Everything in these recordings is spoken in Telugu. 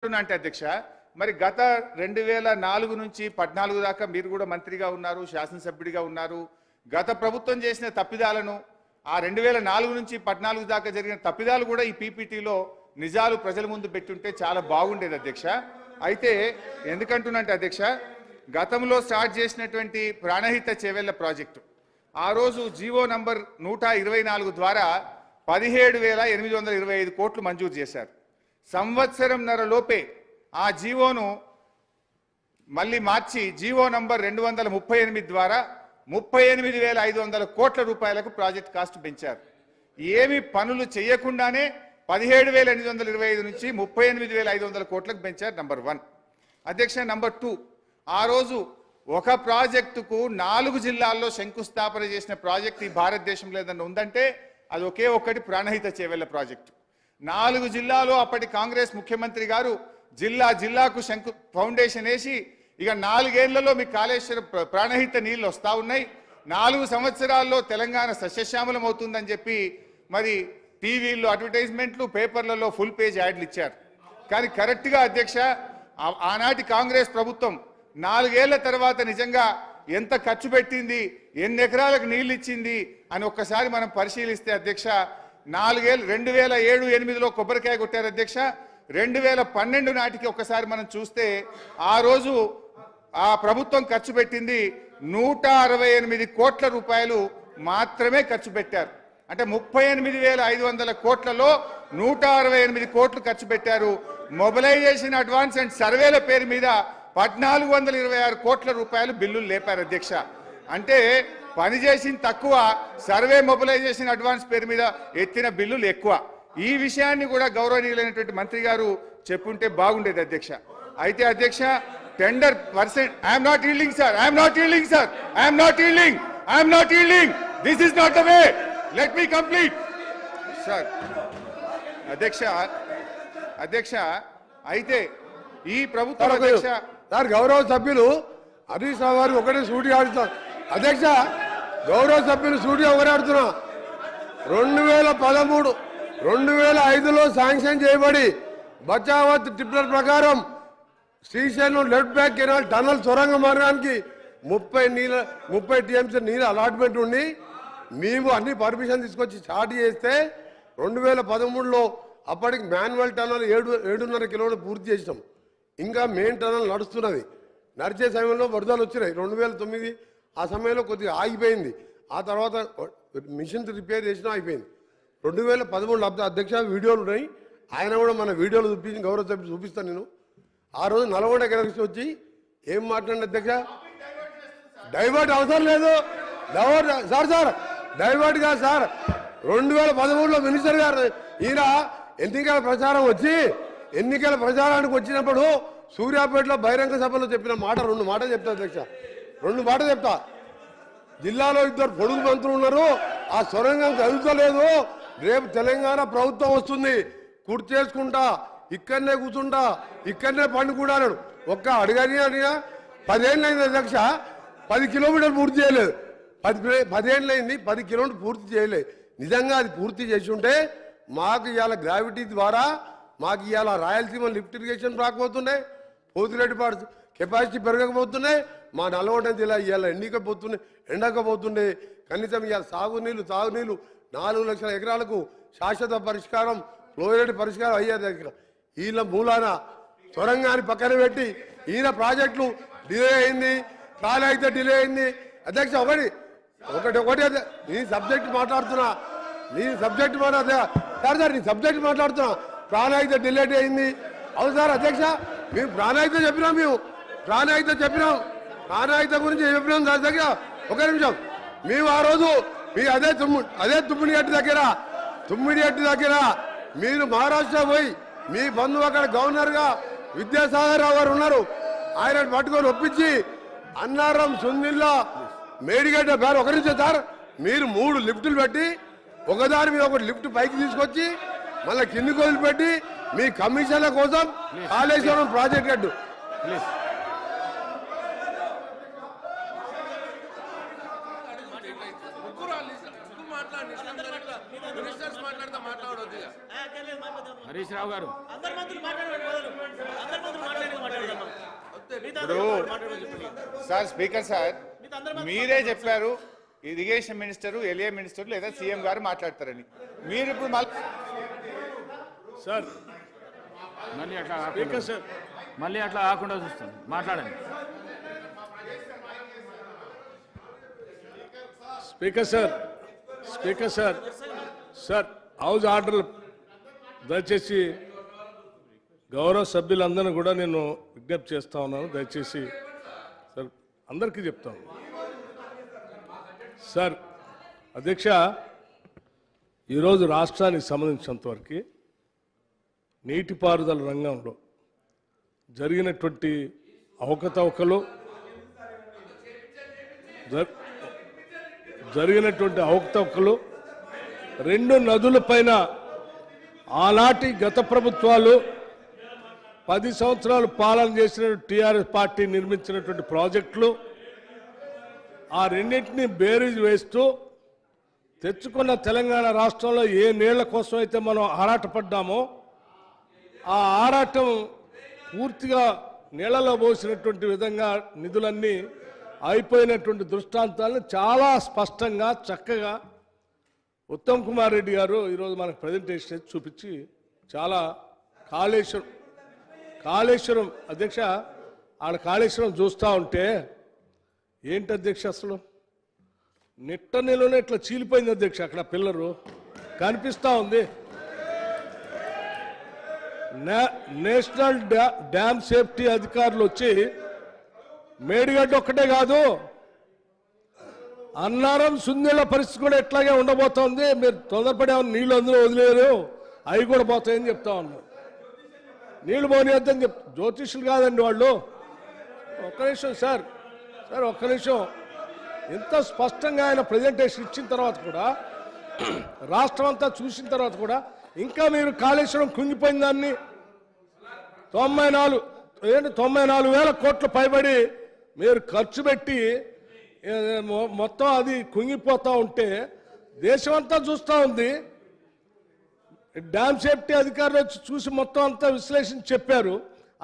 అంటే అధ్యక్ష మరి గత 2004 నుంచి 14 దాకా మీరు కూడా మంత్రిగా ఉన్నారు, శాసనసభ్యుడిగా ఉన్నారు. గత ప్రభుత్వం చేసిన తప్పిదాలను ఆ 2004 నుంచి 14 దాకా జరిగిన తప్పిదాలు కూడా ఈ పీపీటీలో నిజాలు ప్రజల ముందు పెట్టుంటే చాలా బాగుండేది అధ్యక్ష. అయితే ఎందుకంటున్నంటే అధ్యక్ష, గతంలో స్టార్ట్ చేసినటువంటి ప్రాణహిత చేవెళ్ల ప్రాజెక్టు ఆ రోజు జీవో నంబర్ 124 ద్వారా 17,825 కోట్లు మంజూరు చేశారు. సంవత్సరంన్నర లోపే ఆ జీవోను మళ్ళీ మార్చి జీవో నంబర్ 238 ద్వారా 38,500 కోట్ల రూపాయలకు ప్రాజెక్ట్ కాస్ట్ పెంచారు. ఏమి పనులు చేయకుండానే 17,825 నుంచి 38,500 కోట్లకు పెంచారు. నంబర్ 1 అధ్యక్ష. నంబర్ 2, ఆ రోజు ఒక ప్రాజెక్టుకు 4 జిల్లాల్లో శంకుస్థాపన చేసిన ప్రాజెక్టు ఈ భారతదేశంలో ఏదన్నా ఉందంటే అది ఒకే ఒక్కటి ప్రాణహిత చేవెళ్ల ప్రాజెక్టు. 4 జిల్లాలో అప్పటి కాంగ్రెస్ ముఖ్యమంత్రి గారు జిల్లాకు శంకు ఫౌండేషన్ వేసి ఇక 4 ఏళ్లలో మీ కాళేశ్వరం ప్రాణహిత నీళ్లు వస్తూ ఉన్నాయి, 4 సంవత్సరాల్లో తెలంగాణ సస్యశ్యామలం అవుతుందని చెప్పి మరి టీవీల్లో అడ్వర్టైజ్మెంట్లు, పేపర్లలో ఫుల్ పేజ్ యాడ్లు ఇచ్చారు. కానీ కరెక్ట్గా అధ్యక్ష ఆనాటి కాంగ్రెస్ ప్రభుత్వం 4 ఏళ్ల తర్వాత నిజంగా ఎంత ఖర్చు పెట్టింది, ఎన్ని ఎకరాలకు నీళ్లు ఇచ్చింది అని ఒక్కసారి మనం పరిశీలిస్తే అధ్యక్ష 4 ఏళ్ళు 2007-8లో కొబ్బరికాయ కొట్టారు అధ్యక్ష. 2012 నాటికి ఒక్కసారి మనం చూస్తే ఆ రోజు ఆ ప్రభుత్వం ఖర్చు పెట్టింది 168 కోట్ల రూపాయలు మాత్రమే ఖర్చు పెట్టారు. అంటే 38,500 కోట్లలో 168 కోట్లు ఖర్చు పెట్టారు. మొబిలైజేషన్, అడ్వాన్స్ అండ్ సర్వేల పేరు మీద 1,426 కోట్ల రూపాయలు బిల్లులు లేపారు అధ్యక్ష. అంటే పనిచేసిన తక్కువ, సర్వే మొబిలైజేషన్ అడ్వాన్స్ పేరు మీద ఎత్తిన బిల్లులు ఎక్కువ. ఈ విషయాన్ని కూడా గౌరవనీయులైనటువంటి మంత్రి గారు చెప్పుంటే బాగుండేది అధ్యక్ష. అయితే అధ్యక్ష tender percent I'm not yielding sir, I'm not yielding sir, I'm not yielding, I'm not yielding, this is not the way, let me complete sir. అధ్యక్ష అయితే ఈ ప్రభుత్వం అధ్యక్ష సార్ గౌరవ సభ్యులు హరీష్ రావు గారు ఒకటే సూటిగా ఆడుతున్నారు అధ్యక్ష. గౌరవ సభ్యులు సూటిగా ఒకటే ఆడుతున్నా. 2013, 2005లో శాంక్షన్ చేయబడి బచావత్ ట్రిబ్యునల్ ప్రకారం Srisailam left bank canal tunnel సొరంగ మార్గానికి 30 టీఎంసీ నీళ్ళ అలాట్మెంట్ ఉండి మేము అన్ని పర్మిషన్ తీసుకొచ్చి స్టార్ట్ చేస్తే 2013లో అప్పటికి మాన్యువల్ టనల్ 7.5 కిలోమీటర్లు పూర్తి చేసినాం. ఇంకా మెయిన్ టనల్ నడుస్తున్నది. నడిచే సమయంలో వరదలు వచ్చినాయి 2009. ఆ సమయంలో కొద్దిగా ఆగిపోయింది. ఆ తర్వాత మిషన్స్ రిపేర్ చేసినా అయిపోయింది. 2013 అధ్యక్ష వీడియోలు ఉన్నాయి, ఆయన కూడా మన వీడియోలు చూపించి గౌరవ సభ్యులు చూపిస్తాను నేను. ఆ రోజు నల్గొండ గెలిచి వచ్చి ఏం మాట్లాడిన అధ్యక్ష, డైవర్ట్ అవసరం లేదు సార్ డైవర్ట్ కాదు సార్. 2013లో మినిస్టర్ గారు ఈయన ఎన్నికల ప్రచారం వచ్చి ఎన్నికల ప్రచారానికి వచ్చినప్పుడు సూర్యాపేటలో బహిరంగ సభలో చెప్పిన మాట 2 మాటలు చెప్తా అధ్యక్ష, 2 మాటలు చెప్తా. జిల్లాలో 2 పొడుగు మంత్రులు ఉన్నారు, ఆ సొరంగం కదులుతలేదు, రేపు తెలంగాణ ప్రభుత్వం వస్తుంది, కుర్చీ చేసుకుంటా ఇక్కడనే కూర్చుంటా ఇక్కడనే పండుకుంటా అన్నాడు. ఒక్క అడగని 10 ఏళ్ళు అయింది అధ్యక్ష, 10 కిలోమీటర్లు పూర్తి చేయలేదు. 10 ఏళ్ళు అయింది, 10 కిలోమీటర్లు పూర్తి చేయలేదు. నిజంగా అది పూర్తి చేసి ఉంటే మాకు ఇవాళ గ్రావిటీ ద్వారా మాకు ఇవాళ రాయలసీమ లిఫ్ట్ ఇరిగేషన్ రాకపోతుండే, పోతిరెడ్డిపాడు కెపాసిటీ పెరగకపోతున్నాయి, మా నల్గొండ జిల్లా ఇవాళ ఎండకపోతుండే. కనీసం ఇవాళ సాగునీళ్ళు 4 లక్షల ఎకరాలకు శాశ్వత పరిష్కారం, ఫ్లోరైడ్ పరిష్కారం అయ్యేది దగ్గర. వీళ్ళ మూలాన సొరంగాన్ని పక్కన పెట్టి ఈయన ప్రాజెక్టులు డిలే అయింది, అయితే డిలే అయింది అధ్యక్ష. ఒకటి నీ సబ్జెక్ట్ మాట్లాడుతున్నా సార్ నీ సబ్జెక్ట్ మాట్లాడుతున్నా. ప్రాణాయిత డిలేట్ అయింది అవును సార్ అధ్యక్ష. మేము ప్రాణాయిత చెప్పినాం, ప్రాణాయిత గురించి చెప్పినాం సార్ దగ్గర. ఒక నిమిషం, మేము ఆ రోజు మీ అదే తుమ్మిడిగట్టు దగ్గర మీరు మహారాష్ట్ర పోయి మీ బంధువు అక్కడ గవర్నర్గా విద్యాసాగర్ రావు గారు ఉన్నారు, ఆయన పట్టుకొని ఒప్పించి అన్నారం, సుందిల్లా, మేడిగడ్డ పేరు ఒక నిమిషం సార్, మీరు 3 లిఫ్టులు పెట్టి ఒకదాని మీద ఒకటి లిఫ్ట్ పైకి తీసుకొచ్చి మళ్ళీ కిందికి వదిలిపెట్టి మీ కమిషన్ల కోసం కాళేశ్వరం ప్రాజెక్ట్ కట్టు. హరీష్ రావు గారు. సార్ స్పీకర్ సార్ మీరే చెప్పారు ఇరిగేషన్ మినిస్టర్ ఎల్ఏ మినిస్టర్ లేదా సీఎం గారు మాట్లాడతారని. మీరు ఇప్పుడు సార్ మళ్ళీ అట్లా కాకుండా చూస్తాను. మాట్లాడండి. స్పీకర్ సార్ హౌస్ ఆర్డర్ దయచేసి గౌరవ సభ్యులందరినీ కూడా నేను విజ్ఞప్తి చేస్తా ఉన్నాను. దయచేసి సార్ అందరికీ చెప్తాను. సార్ అధ్యక్ష, ఈరోజు రాష్ట్రానికి సంబంధించినంతవరకు నీటిపారుదల రంగంలో జరిగినటువంటి అవకతవకలు రెండు నదుల పైన ఆనాటి గత ప్రభుత్వాలు 10 సంవత్సరాలు పాలన చేసిన టీఆర్ఎస్ పార్టీ నిర్మించినటువంటి ప్రాజెక్టులు, ఆ రెండింటినీ బేరీజ్ వేస్తూ తెచ్చుకున్న తెలంగాణ రాష్ట్రంలో ఏ నీళ్ల కోసం అయితే మనం ఆరాటపడ్డామో ఆ ఆరాటం పూర్తిగా నీళ్లలో పోసినటువంటి విధంగా నిధులన్నీ అయిపోయినటువంటి దృష్టాంతాలను చాలా స్పష్టంగా చక్కగా ఉత్తమ్ కుమార్ రెడ్డి గారు ఈరోజు మనకు ప్రజెంటేషన్ చూపించి చాలా కాళేశ్వరం అధ్యక్ష ఆడ కాళేశ్వరం చూస్తూ ఉంటే ఏంటి అధ్యక్ష అసలు నిట్ట నిలువనే ఇట్లా చీలిపోయింది అధ్యక్ష. అక్కడ పిల్లరు కనిపిస్తూ ఉంది. నేషనల్ డ్యామ్ సేఫ్టీ అధికారులు వచ్చి మేడిగడ్డ ఒక్కటే కాదు అన్నారం సుందీల పరిస్థితి కూడా ఎట్లాగే ఉండబోతోంది. మీరు తొందరపడే నీళ్ళు అందులో వదిలేరు, అవి కూడా పోతాయని చెప్తా ఉన్నారు. నీళ్లు పోనీయద్దని జ్యోతిష్యులు కాదండి వాళ్ళు. ఒక్క నిమిషం సార్ ఒక్క నిమిషం. ఇంత స్పష్టంగా ఆయన ప్రజెంటేషన్ ఇచ్చిన తర్వాత కూడా రాష్ట్రం అంతా చూసిన తర్వాత కూడా ఇంకా మీరు కాళేశ్వరం కుంగిపోయిన దాన్ని 94,000 కోట్లు పైబడి మీరు ఖర్చు పెట్టి మొత్తం అది కుంగిపోతూ ఉంటే దేశమంతా చూస్తూ ఉంది. డ్యామ్ సేఫ్టీ అధికారులు వచ్చి చూసి మొత్తం అంతా విశ్లేషించి చెప్పారు.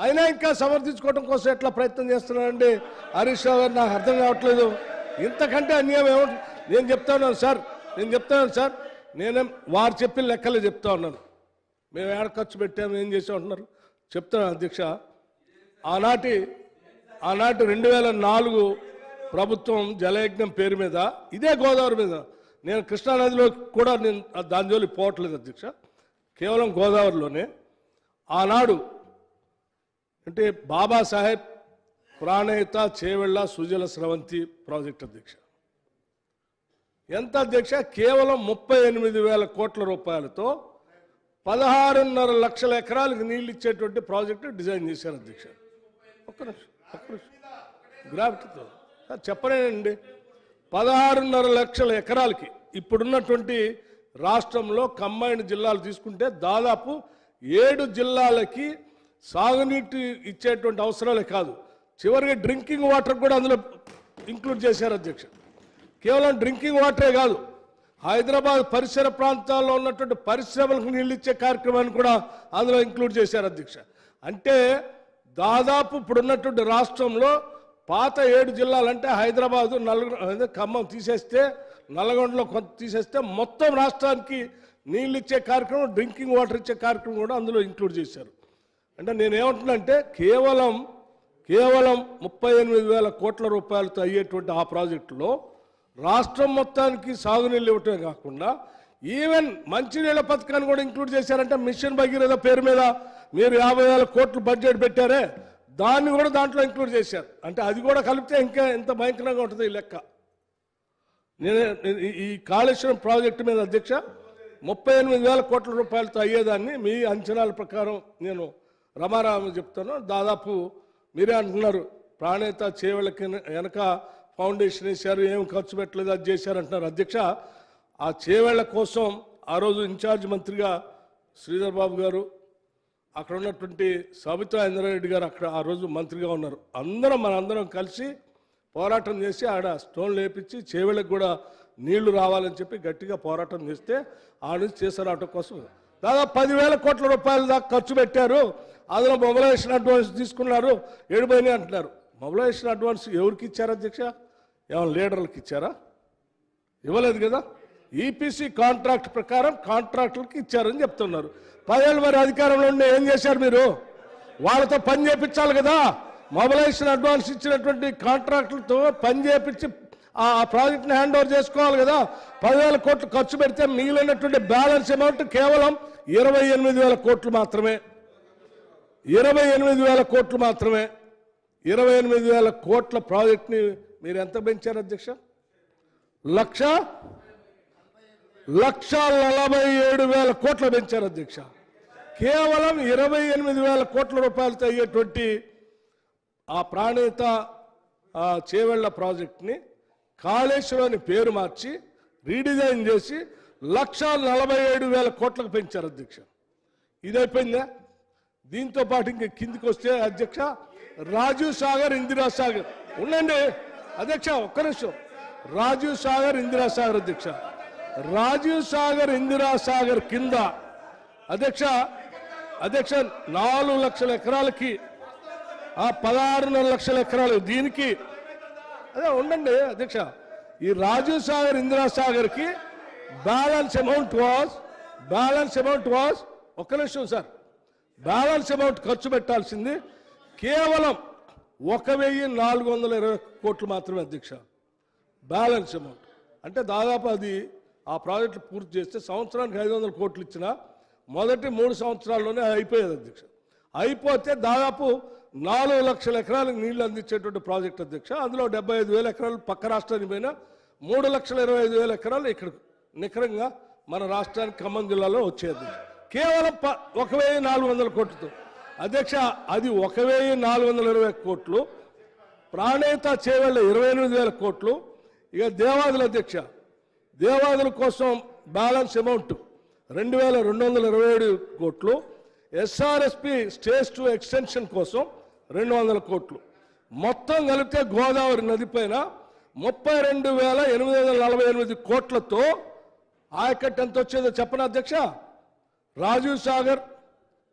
అయినా ఇంకా సమర్థించుకోవడం కోసం ఎట్లా ప్రయత్నం చేస్తున్నారండి హరీష్ రావు గారు? నాకు అర్థం కావట్లేదు. ఇంతకంటే అన్యాయం ఏమో. నేను చెప్తాను సార్ నేనేం వారు చెప్పిన లెక్కలే చెప్తా ఉన్నాను. మేము ఏడ ఖర్చు పెట్టాము ఏం చేసాం అంటున్నారు చెప్తాను అధ్యక్ష. ఆనాటి 2004 ప్రభుత్వం జలయజ్ఞం పేరు మీద ఇదే గోదావరి మీద, నేను కృష్ణానదిలో కూడా నేను దాని జోలికి పోవట్లేదు అధ్యక్ష, కేవలం గోదావరిలోనే ఆనాడు అంటే బాబాసాహెబ్ ప్రాణహిత చేవెళ్ళ సుజల స్రవంతి ప్రాజెక్ట్ అధ్యక్ష. ఎంత అధ్యక్ష? కేవలం 38,000 కోట్ల రూపాయలతో 16.5 లక్షల ఎకరాలకు నీళ్ళు ఇచ్చేటువంటి ప్రాజెక్టు డిజైన్ చేశారు అధ్యక్ష. ఒక్క నిమిషం గ్రావిటీతో చెప్పలేనండి. 16.5 లక్షల ఎకరాలకి ఇప్పుడున్నటువంటి రాష్ట్రంలో కంబైన్డ్ జిల్లాలు తీసుకుంటే దాదాపు 7 జిల్లాలకి సాగునీటి ఇచ్చేటువంటి అవసరాలే కాదు, చివరికి డ్రింకింగ్ వాటర్ కూడా అందులో ఇంక్లూడ్ చేశారు అధ్యక్ష. కేవలం డ్రింకింగ్ వాటరే కాదు, హైదరాబాద్ పరిసర ప్రాంతాల్లో ఉన్నటువంటి పరిశ్రమలకు నీళ్ళు ఇచ్చే కార్యక్రమాన్ని కూడా అందులో ఇంక్లూడ్ చేశారు అధ్యక్ష. అంటే దాదాపు ఇప్పుడున్నటువంటి రాష్ట్రంలో పాత 7 జిల్లాలంటే హైదరాబాదు, ఖమ్మం తీసేస్తే, నల్గొండలో కొంత తీసేస్తే మొత్తం రాష్ట్రానికి నీళ్ళు ఇచ్చే కార్యక్రమం, డ్రింకింగ్ వాటర్ ఇచ్చే కార్యక్రమం కూడా అందులో ఇంక్లూడ్ చేశారు. అంటే నేనేమంటున్నానంటే కేవలం 38,000 కోట్ల రూపాయలతో అయ్యేటువంటి ఆ ప్రాజెక్టులో రాష్ట్రం మొత్తానికి సాగునీళ్ళు ఇవ్వటమే కాకుండా ఈవెన్ మంచినీళ్ళ పథకాన్ని కూడా ఇంక్లూడ్ చేశారంటే మిషన్ భగీరథ పేరు మీద మీరు 50,000 కోట్లు బడ్జెట్ పెట్టారే దాన్ని కూడా దాంట్లో ఇంక్లూడ్ చేశారు. అంటే అది కూడా కలిపితే ఇంకా ఎంత భయంకరంగా ఉంటుంది ఈ లెక్క. నేను ఈ కాళేశ్వరం ప్రాజెక్టు మీద అధ్యక్ష 38,000 కోట్ల రూపాయలతో అయ్యేదాన్ని మీ అంచనాల ప్రకారం నేను రమారామ చెప్తాను. దాదాపు మీరే అంటున్నారు ప్రాణేత చేవెళ్ళకి వెనక ఫౌండేషన్ వేశారు, ఏం ఖర్చు పెట్టలేదు, అది చేశారు అంటున్నారు అధ్యక్ష. ఆ చేవేళ్ల కోసం ఆ రోజు ఇన్ఛార్జ్ మంత్రిగా శ్రీధర్ బాబు గారు, అక్కడ ఉన్నటువంటి సబితా ఇంద్రారెడ్డి గారు అక్కడ ఆ రోజు మంత్రిగా ఉన్నారు. మనందరం కలిసి పోరాటం చేసి ఆడ స్టోన్లు వేపించి చేవేళ్ళకి కూడా నీళ్లు రావాలని చెప్పి గట్టిగా పోరాటం చేస్తే ఆ నుంచి చేసరావటం కోసం దాదాపు 10,000 కోట్ల రూపాయల దాకా ఖర్చు పెట్టారు. అందులో మొబిలైజేషన్ అడ్వాన్స్ తీసుకున్నారు, ఏడిపోయినాయి అంటున్నారు. మొబిలైజేషన్ అడ్వాన్స్ ఎవరికి ఇచ్చారు అధ్యక్ష? ఏమైనా లీడర్లకు ఇచ్చారా? ఇవ్వలేదు కదా. ఈపీసీ కాంట్రాక్ట్ ప్రకారం కాంట్రాక్టులకి ఇచ్చారని చెప్తున్నారు. 10 ఏళ్ళు మరి అధికారంలో ఉండి ఏం చేశారు మీరు? వాళ్ళతో పని చేయించాలి కదా. మొబిలైజేషన్ అడ్వాన్స్ ఇచ్చినటువంటి కాంట్రాక్టులతో పని చేయించి ఆ ప్రాజెక్ట్ని హ్యాండ్ ఓవర్ చేసుకోవాలి కదా. 10,000 కోట్లు ఖర్చు పెడితే మిగిలినటువంటి బ్యాలెన్స్ అమౌంట్ కేవలం 28,000 కోట్లు మాత్రమే. 28,000 కోట్లు మాత్రమే. 28,000 కోట్ల ప్రాజెక్ట్ని మీరు ఎంత పెంచారు అధ్యక్ష? 1,47,000 కోట్లు పెంచారు అధ్యక్ష. కేవలం 28,000 కోట్ల రూపాయలతో అయ్యేటువంటి ఆ ప్రాణేత చేవెళ్ల ప్రాజెక్ట్ని కాళేశ్వరాన్ని పేరు మార్చి రీడిజైన్ చేసి 1,47,000 కోట్లకు పెంచారు అధ్యక్ష. ఇది అయిపోయిందా? దీంతో పాటు ఇంక కిందికి వస్తే అధ్యక్ష, రాజీవ్ సాగర్, ఇందిరా సాగర్ ఉండండి అధ్యక్ష, ఒక్క నిమిషం. రాజీవ్ సాగర్, ఇందిరా సాగర్ అధ్యక్ష, రాజీవ్ సాగర్, ఇందిరా సాగర్ కింద అధ్యక్ష 4 లక్షల ఎకరాలకి 16.5 లక్షల ఎకరాలు దీనికి అదే ఉండండి అధ్యక్ష. ఈ రాజీవ్ సాగర్, ఇందిరా సాగర్ కి బ్యాలెన్స్ అమౌంట్ వాజ్ ఒక్క నిమిషం సార్, బ్యాలెన్స్ అమౌంట్ ఖర్చు పెట్టాల్సింది కేవలం 1,420 కోట్లు మాత్రమే అధ్యక్ష. బ్యాలెన్స్ అమౌంట్ అంటే దాదాపు అది ఆ ప్రాజెక్టు పూర్తి చేస్తే సంవత్సరానికి 500 కోట్లు ఇచ్చినా మొదటి 3 సంవత్సరాల్లోనే అయిపోయేది అధ్యక్ష. అయిపోతే దాదాపు 4 లక్షల ఎకరాలకు నీళ్లు అందించేటువంటి ప్రాజెక్ట్ అధ్యక్ష. అందులో 75,000 ఎకరాలు పక్క రాష్ట్రానికి పోయినా 3,25,000 ఎకరాలు ఇక్కడ నికరంగా మన రాష్ట్రానికి ఖమ్మం జిల్లాలో వచ్చేది కేవలం 1,400 కోట్లతో అధ్యక్ష. అది 1,420 కోట్లు. ప్రాణేత చేవెళ్ళ 28,000 కోట్లు. ఇక దేవాదుల అధ్యక్ష, దేవాదుల కోసం బ్యాలెన్స్ అమౌంట్ 2,227 కోట్లు. ఎస్ఆర్ఎస్పి స్టేజ్ 2 ఎక్స్టెన్షన్ కోసం 200 కోట్లు. మొత్తం కలిపితే గోదావరి నది పైన 32,848 కోట్లతో ఆయకట్టు ఎంత వచ్చేదో చెప్పనా అధ్యక్ష? రాజీవ్ సాగర్,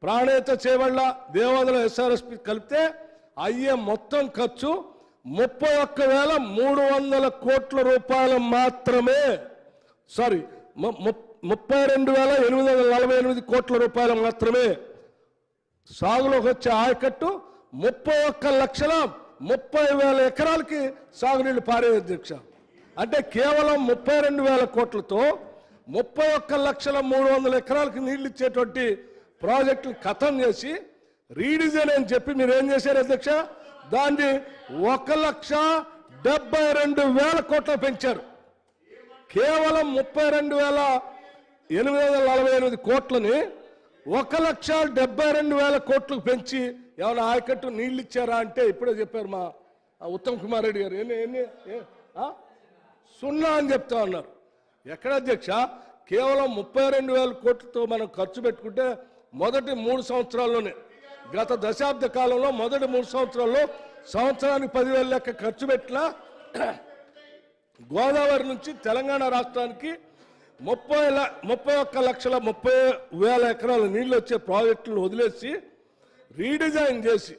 ప్రాణేత చేవళ్ళ, దేవాదుల, ఎస్ఆర్ఎస్పి కలిపితే అయ్యే మొత్తం ఖర్చు 31,300 కోట్ల రూపాయలు మాత్రమే. సారీ, 32,848 కోట్ల రూపాయలు మాత్రమే. సాగులోకి వచ్చే ఆయకట్టు 31,30,000 ఎకరాలకి సాగునీళ్లు పారే అధ్యక్ష. అంటే కేవలం 32,000 కోట్లతో 31,300,000 ఎకరాలకి నీళ్లు ఇచ్చేటువంటి ప్రాజెక్టులు ఖతం చేసి రీడిజైన్ అని చెప్పి మీరు ఏం చేశారు అధ్యక్ష? దాన్ని 1,72,000 కోట్లు పెంచారు. కేవలం 32,848 కోట్లని 1,72,000 కోట్లకు పెంచి ఏమైనా ఆయకట్టు నీళ్ళు ఇచ్చారా అంటే ఇప్పుడే చెప్పారు మా ఉత్తమ్ కుమార్ రెడ్డి గారు. సున్నా అని చెప్తా ఉన్నారు. ఎక్కడ అధ్యక్ష? కేవలం 32,000 కోట్లతో మనం ఖర్చు పెట్టుకుంటే మొదటి 3 సంవత్సరాల్లోనే, గత దశాబ్ద కాలంలో మొదటి 3 సంవత్సరాల్లో సంవత్సరానికి 10,000 లెక్క ఖర్చు పెట్టినా గోదావరి నుంచి తెలంగాణ రాష్ట్రానికి 31,30,000 ఎకరాల నీళ్ళు వచ్చే ప్రాజెక్టులను వదిలేసి రీడిజైన్ చేసి,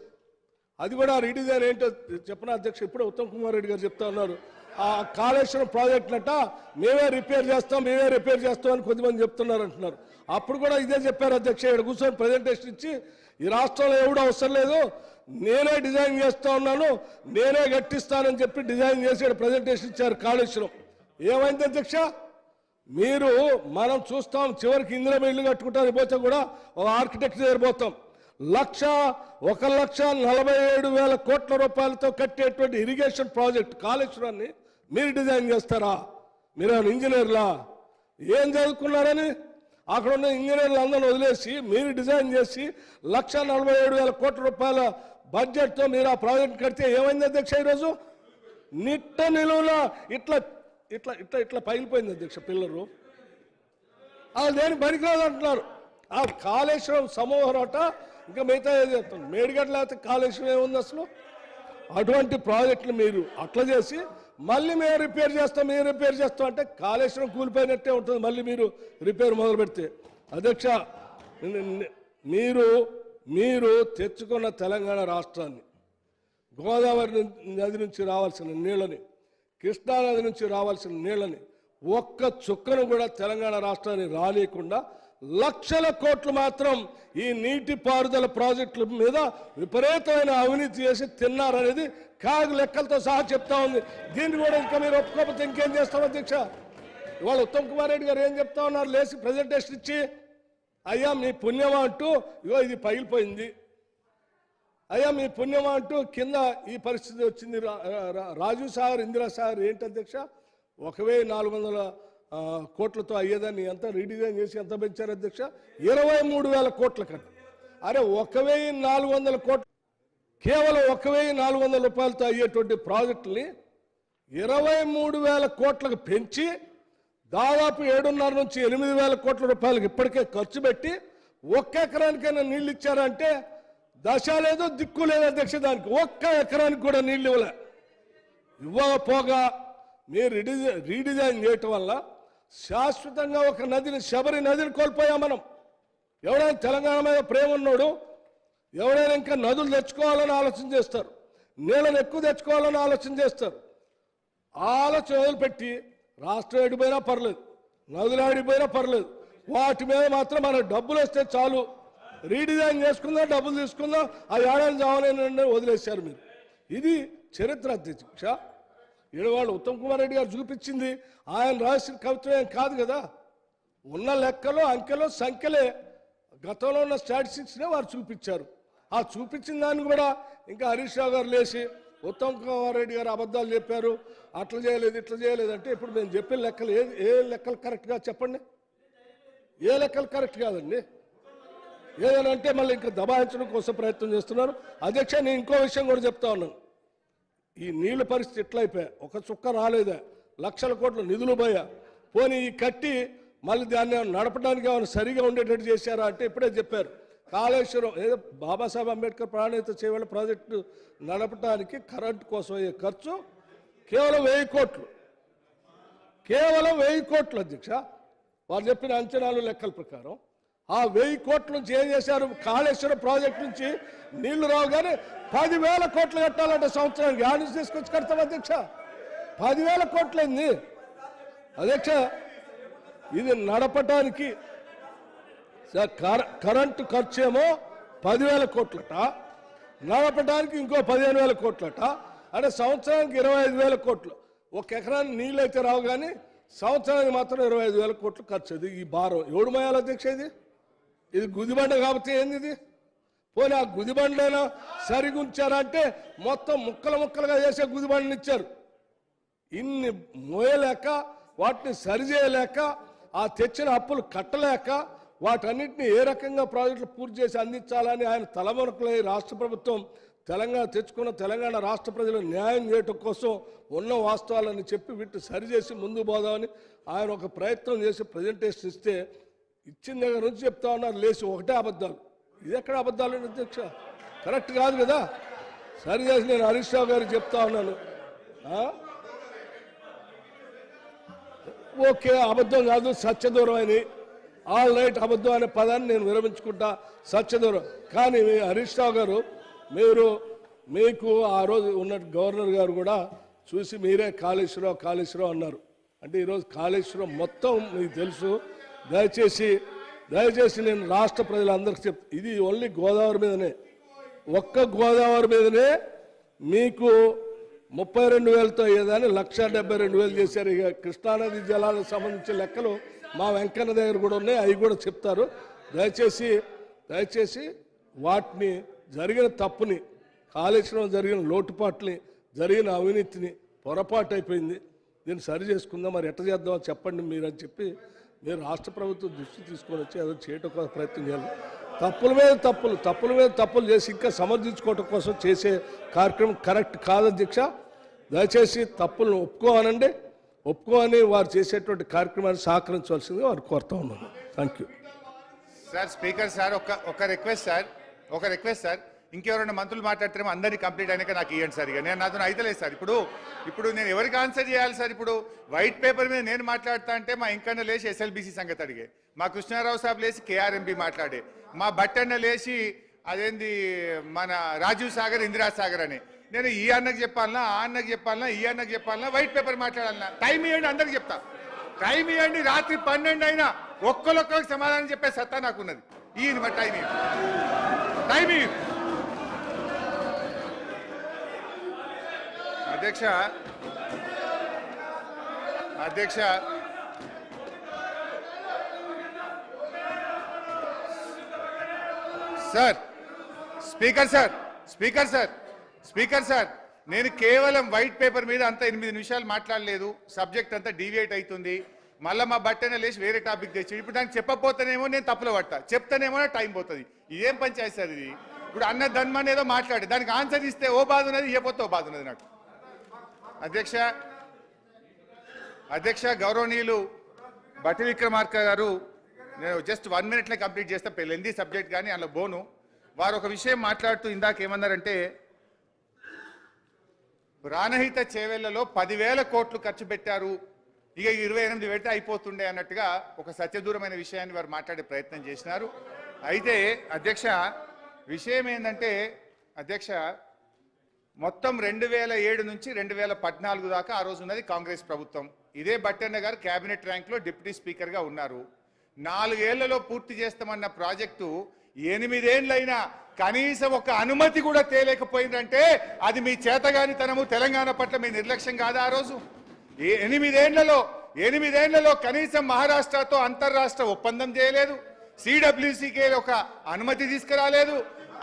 అది కూడా రీడిజైన్ ఏంటో చెప్పిన అధ్యక్ష ఇప్పుడే ఉత్తమ్ కుమార్ రెడ్డి గారు చెప్తా ఉన్నారు. ఆ కాళేశ్వరం ప్రాజెక్టులంట మేమే రిపేర్ చేస్తాం అని కొద్దిమంది చెప్తున్నారు అంటున్నారు. అప్పుడు కూడా ఇదే చెప్పారు అధ్యక్ష. ఇక్కడ కూర్చొని ప్రజెంటేషన్ ఇచ్చి ఈ రాష్ట్రంలో ఎవడో అవసరం లేదు, నేనే డిజైన్ చేస్తా ఉన్నాను, నేనే గట్టిస్తానని చెప్పి డిజైన్ చేసి ప్రజెంటేషన్ ఇచ్చారు కాళేశ్వరం. ఏమైంది అధ్యక్ష? మీరు మనం చూస్తాం చివరికి ఇందిరమ్మ ఇల్లు కట్టుకుంటారు పోతే కూడా ఒక ఆర్కిటెక్ట్ దగ్గర పోతాం. 1,47,000 కోట్ల రూపాయలతో కట్టేటువంటి ఇరిగేషన్ ప్రాజెక్ట్ కాళేశ్వరాన్ని మీరు డిజైన్ చేస్తారా? మీరు ఇంజనీర్లా? ఏం చదువుకున్నారని అక్కడ ఉన్న ఇంజనీర్లు అందరిని వదిలేసి మీరు డిజైన్ చేసి 1,47,000 కోట్ల రూపాయల బడ్జెట్తో మీరు ఆ ప్రాజెక్ట్ కడితే ఏమైంది అధ్యక్ష? ఈరోజు నిట్ట నిలువులా ఇట్లా ఇట్లా ఇట్లా ఇట్లా పగిలిపోయింది అధ్యక్ష. పిల్లలు అది దేని పనికిరాదు అంటున్నారు. ఆ కాళేశ్వరం సమూహరట ఇంకా మిగతా ఏది చెప్తాను, మేడిగడ్డ లేకపోతే కాళేశ్వరం ఏముంది అసలు? అటువంటి ప్రాజెక్టులు మీరు అట్లా చేసి మళ్ళీ మేము రిపేర్ చేస్తాం అంటే కాళేశ్వరం కూలిపోయినట్టే ఉంటుంది. మళ్ళీ మీరు రిపేర్ మొదలు పెడితే అధ్యక్ష, మీరు మీరు తెచ్చుకున్న తెలంగాణ రాష్ట్రాన్ని, గోదావరి నది నుంచి రావాల్సిన నీళ్ళని, కృష్ణా నది నుంచి రావాల్సిన నీళ్ళని ఒక్క చుక్కను కూడా తెలంగాణ రాష్ట్రాన్ని రానియకుండా లక్షల కోట్లు మాత్రం ఈ నీటిపారుదల ప్రాజెక్టుల మీద విపరీతమైన అవినీతి చేసి తిన్నారనేది కాగు లెక్కలతో సహా చెప్తా ఉంది. దీన్ని కూడా ఇంకా మీరు ఒప్పుకోకపోతే ఇంకేం చేస్తాం అధ్యక్ష? ఇవాళ ఉత్తమ్ కుమార్ రెడ్డి గారు ఏం చెప్తా ఉన్నారు? లేచి ప్రజెంటేషన్ ఇచ్చి, అయ్యా మీ పుణ్యమా అంటూ ఇగో ఇది పగిలిపోయింది, అయ్యా మీ పుణ్యమా అంటూ కింద ఈ పరిస్థితి వచ్చింది. రాజీవ్ సాగర్, ఇందిరా సాగర్ ఏంటి అధ్యక్ష? 1400 కోట్లతో అయ్యేదాన్ని ఎంత రీడిజైన్ చేసి ఎంత పెంచారు అధ్యక్ష? 23,000 కోట్ల కట్ట. అరే 1,400 కోట్లు, కేవలం 1,400 రూపాయలతో అయ్యేటువంటి ప్రాజెక్టుని 23,000 కోట్లకు పెంచి దాదాపు 7.5 నుంచి 8,000 కోట్ల రూపాయలకు ఇప్పటికే ఖర్చు పెట్టి ఒక్క ఎకరానికైనా నీళ్ళు ఇచ్చారంటే దశ లేదు, దిక్కు లేదు అధ్యక్ష. దానికి ఒక్క ఎకరానికి కూడా నీళ్ళు ఇవ్వకపోగా మీరు రీడిజైన్ చేయటం వల్ల శాశ్వతంగా ఒక నదిని, శబరి నదిని కోల్పోయాం మనం. ఎవడైనా తెలంగాణ మీద ప్రేమ ఉన్నాడు, ఎవరైనా ఇంకా నదులు తెచ్చుకోవాలని ఆలోచన చేస్తారు, నీళ్ళని ఎక్కువ తెచ్చుకోవాలని ఆలోచన చేస్తారు. ఆలోచన వదిలిపెట్టి రాష్ట్రం ఏడిపోయినా పర్లేదు, నదులు ఆడిపోయినా పర్లేదు, వాటి మీద మాత్రం మనకు డబ్బులు వస్తే చాలు, రీడిజైన్ చేసుకుందాం, డబ్బులు తీసుకుందాం, ఆ ఏడాది చావలేని వదిలేశారు మీరు. ఇది చరిత్ర అధ్యక్ష. వాళ్ళు ఉత్తమ్ కుమార్ రెడ్డి గారు చూపించింది ఆయన రాసిన కవిత్వం ఏం కాదు కదా. ఉన్న లెక్కలు, అంకెలు, సంఖ్యలే, గతంలో ఉన్న స్టాటిస్టిక్స్నే వారు చూపించారు. ఆ చూపించిన దాన్ని కూడా ఇంకా హరీష్ రావు గారు లేచి ఉత్తమ్ కుమార్ రెడ్డి గారు అబద్ధాలు చెప్పారు, అట్లా చేయలేదు, ఇట్లా చేయలేదు అంటే ఇప్పుడు మేము చెప్పిన లెక్కలు ఏ లెక్కలు కరెక్ట్గా చెప్పండి? ఏ లెక్కలు కరెక్ట్ కాదండి. ఏదైనా అంటే మళ్ళీ ఇంకా దబాయించడం కోసం ప్రయత్నం చేస్తున్నారు. అధ్యక్ష, నేను ఇంకో విషయం కూడా చెప్తా ఉన్నాను. ఈ నీళ్ళ పరిస్థితి ఎట్లయిపోయా, ఒక చుక్క రాలేదా, లక్షల కోట్ల నిధులు పోయా, పోనీ ఈ కట్టి మళ్ళీ దాన్ని నడపడానికి ఏమైనా సరిగా ఉండేటట్టు చేశారా అంటే ఇప్పుడే చెప్పారు. కాళేశ్వరం ఏదో బాబాసాహెబ్ అంబేద్కర్ ప్రాణహిత చేవేళ ప్రాజెక్టు నడపడానికి కరెంటు కోసం అయ్యే ఖర్చు కేవలం 1000 కోట్లు, కేవలం 1000 కోట్లు అధ్యక్ష. వారు చెప్పిన అంచనాలు లెక్కల ప్రకారం ఆ 1000 కోట్ల నుంచి ఏం చేశారు? కాళేశ్వరం ప్రాజెక్టు నుంచి నీళ్లు రావు కానీ 10,000 కోట్లు కట్టాలంటే సంవత్సరానికి యాడ్ నుంచి తీసుకొచ్చి కడతాం అధ్యక్ష. 10,000 కోట్లయింది అధ్యక్ష. ఇది నడపటానికి కరెంటు ఖర్చు ఏమో 10,000 కోట్లట, నడపడానికి ఇంకో 15,000 కోట్లట, అంటే సంవత్సరానికి 25,000 కోట్లు. ఒక ఎకరానికి నీళ్ళు అయితే రావు కానీ సంవత్సరానికి మాత్రం 25,000 కోట్లు ఖర్చు. ఈ భారం ఎవడు మోయాలి అధ్యక్ష? ఇది గుదిబండ కాబట్టి ఏంది ఇది? పోనీ ఆ గుదిబండైనా సరిగుంచారంటే మొత్తం ముక్కలు ముక్కలుగా చేసే గుదిబండని ఇచ్చారు. ఇన్ని మోయలేక, వాటిని సరిచేయలేక, ఆ తెచ్చిన అప్పులు కట్టలేక, వాటన్నిటిని ఏ రకంగా ప్రాజెక్టులు పూర్తి చేసి అందించాలని ఆయన తలమునకలై రాష్ట్ర ప్రభుత్వం తెలంగాణ తెచ్చుకున్న తెలంగాణ రాష్ట్ర ప్రజలకు న్యాయం చేయటం కోసం ఉన్న వాస్తవాలని చెప్పి వీటిని సరిచేసి ముందు పోదామని ఆయన ఒక ప్రయత్నం చేసి ప్రజెంటేషన్ ఇస్తే ఇచ్చిన దగ్గర నుంచి చెప్తా ఉన్నారు లేచి ఒకటే అబద్ధాలు. ఇది ఎక్కడ అబద్ధాలు అధ్యక్ష? కరెక్ట్ కాదు కదా. సరి చేసి నేను హరీష్ రావు గారికి చెప్తా ఉన్నాను, ఓకే అబద్ధం కాదు, సత్యదూరం అని, ఆల్ రైట్, అబద్ధం అనే పదాన్ని నేను విరమించుకుంటా, సత్యదూరం. కానీ హరీష్ రావు గారు, మీకు ఆ రోజు ఉన్న గవర్నర్ గారు కూడా చూసి మీరే కాళేశ్వరం అన్నారు. అంటే ఈరోజు కాళేశ్వరం మొత్తం మీకు తెలుసు. దయచేసి నేను రాష్ట్ర ప్రజలందరికీ ఇది ఓన్లీ గోదావరి మీదనే, ఒక్క గోదావరి మీదనే మీకు 32,000తో అయ్యేదాన్ని 1,72,000 చేశారు. ఇక కృష్ణానది జలాలకు సంబంధించిన లెక్కలు మా వెంకన్న దగ్గర కూడా ఉన్నాయి, అవి కూడా చెప్తారు. దయచేసి వాటిని జరిగిన తప్పుని, కాళేశ్వరం జరిగిన లోటుపాట్లని, జరిగిన అవినీతిని, పొరపాటు అయిపోయింది, దీన్ని సరి చేసుకుందాం, మరి ఎట్లా చేద్దామో చెప్పండి మీరు అని చెప్పి మీరు రాష్ట్ర ప్రభుత్వం దృష్టి తీసుకొని వచ్చి అదో చేయటం కోసం ప్రయత్నం చేయాలి. తప్పుల మీద తప్పులు చేసి ఇంకా సమర్థించుకోవటం కోసం చేసే కార్యక్రమం కరెక్ట్ కాదు అధ్యక్ష. దయచేసి తప్పులను ఒప్పుకోని వారు చేసేటువంటి కార్యక్రమాన్ని సహకరించవలసిందిగా వారు కోరుతా ఉన్నాను. Thank you sir. Speaker sir, ఒక రిక్వెస్ట్ సార్, ఇంకెవరైనా మంత్రులు మాట్లాడితేమో అందరినీ కంప్లీట్ అయినాక నాకు ఇవ్వండి సార్. ఇక నేను నాతో అయితలేదు సార్. ఇప్పుడు నేను ఎవరికి ఆన్సర్ చేయాలి సార్? ఇప్పుడు వైట్ పేపర్ మీద నేను మాట్లాడుతా అంటే మా ఇంకన్నా లేచి ఎస్ఎల్బీసీ సంగతి అడిగే, మా కృష్ణారావు సాబ్ లేచి కేఆర్ఎంబి మాట్లాడే, మా బట్టన్న లేచి అదేంది మన రాజీవ్ సాగర్ ఇందిరా సాగర్ అని. నేను ఈ అన్నకు చెప్పాలన్నా, ఆ అన్నకు చెప్పాలన్నా, ఈ అన్నకు చెప్పాలన్నా, వైట్ పేపర్ మాట్లాడాలన్నా? టైం ఇవ్వండి, అందరికి చెప్తా. టైం ఇవ్వండి, రాత్రి 12 అయినా ఒక్కరికి సమాధానం చెప్పే సత్తా నాకున్నది. ఈ మరి టైం ఇవ్వండి. అధ్యక్ష సార్, స్పీకర్ సార్, నేను కేవలం వైట్ పేపర్ మీద అంత 8 నిమిషాలు మాట్లాడలేదు. సబ్జెక్ట్ అంతా డీవియేట్ అవుతుంది. మళ్ళీ మా బట్టనే లేచి వేరే టాపిక్ తెచ్చి ఇప్పుడు దానికి చెప్పకపోతేనేమో నేను తప్పులో పడతా, చెప్తానేమో టైం పోతుంది. ఇదేం పంచాయతీ సార్ ఇది? ఇప్పుడు అన్న ధన్మని ఏదో మాట్లాడి దానికి ఆన్సర్ ఇస్తే ఓ బాధ ఉన్నది, ఇవ్వకపోతే ఓ బాధ ఉన్నది నాకు. అధ్యక్ష గౌరవనీయులు భట్టి విక్రమార్క గారు, నేను జస్ట్ 1 minute కంప్లీట్ చేస్తే లెందీ సబ్జెక్ట్ కానీ అందులో బోను. వారు ఒక విషయం మాట్లాడుతూ ఇందాక ఏమన్నారంటే ప్రాణహిత చేవెళ్లలో 10,000 కోట్లు ఖర్చు పెట్టారు, ఇక 28 పెడితే అయిపోతుండే అన్నట్టుగా ఒక సత్యదూరమైన విషయాన్ని వారు మాట్లాడే ప్రయత్నం చేసినారు. అయితే అధ్యక్ష విషయం ఏంటంటే అధ్యక్ష మొత్తం 2007 నుంచి 2014 దాకా ఆ రోజు ఉన్నది కాంగ్రెస్ ప్రభుత్వం. ఇదే బట్టన్న గారు కేబినెట్ ర్యాంక్లో డిప్యూటీ స్పీకర్గా ఉన్నారు. 4 ఏళ్లలో పూర్తి చేస్తామన్న ప్రాజెక్టు 8 ఏళ్లైనా కనీసం ఒక అనుమతి కూడా తేలేకపోయిందంటే అది మీ చేతగానితనము, తెలంగాణ పట్ల మీ నిర్లక్ష్యం కాదా? ఆ రోజు 8 ఏళ్లలో కనీసం మహారాష్ట్రతో అంతర్రాష్ట్ర ఒప్పందం చేయలేదు, సిడబ్ల్యూసీకే ఒక అనుమతి తీసుకురాలేదు.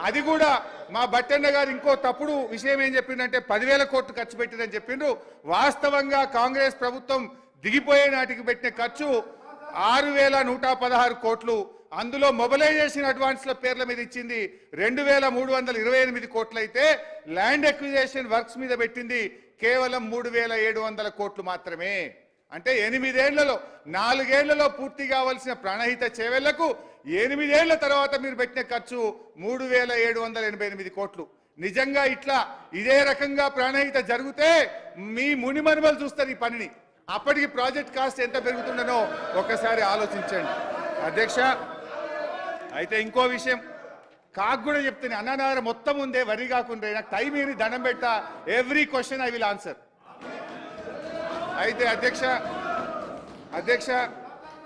అది కూడా మా బట్టన్న గారు ఇంకో తప్పుడు విషయం ఏం చెప్పిందంటే 10,000 కోట్లు ఖర్చు పెట్టిందని చెప్పిండ్రు. వాస్తవంగా కాంగ్రెస్ ప్రభుత్వం దిగిపోయే నాటికి పెట్టిన ఖర్చు 6,116 కోట్లు. అందులో మొబిలైజేషన్ అడ్వాన్స్ల పేర్ల మీద ఇచ్చింది 2,328 కోట్లు అయితే ల్యాండ్ ఎక్విజేషన్ వర్క్స్ మీద పెట్టింది కేవలం 3,700 కోట్లు మాత్రమే. అంటే 8 ఏళ్లలో 4 ఏళ్లలో పూర్తి కావాల్సిన ప్రాణహిత చేవెళ్లకు 8 ఏళ్ల తర్వాత మీరు పెట్టిన ఖర్చు 3,788 కోట్లు. నిజంగా ఇదే రకంగా ప్రాణహిత జరిగితే మీ మునిమనుమలు చూస్తారు ఈ పనిని. అప్పటికి ప్రాజెక్ట్ కాస్ట్ ఎంత పెరుగుతుండనో ఒకసారి ఆలోచించండి అధ్యక్ష. అయితే ఇంకో విషయం కాకు కూడా చెప్తాను, అన్ననార మొత్తం ఉందే వరి కాకుండా నాకు టైం ఏమి దండం పెట్టా, every question I will answer. అయితే అధ్యక్ష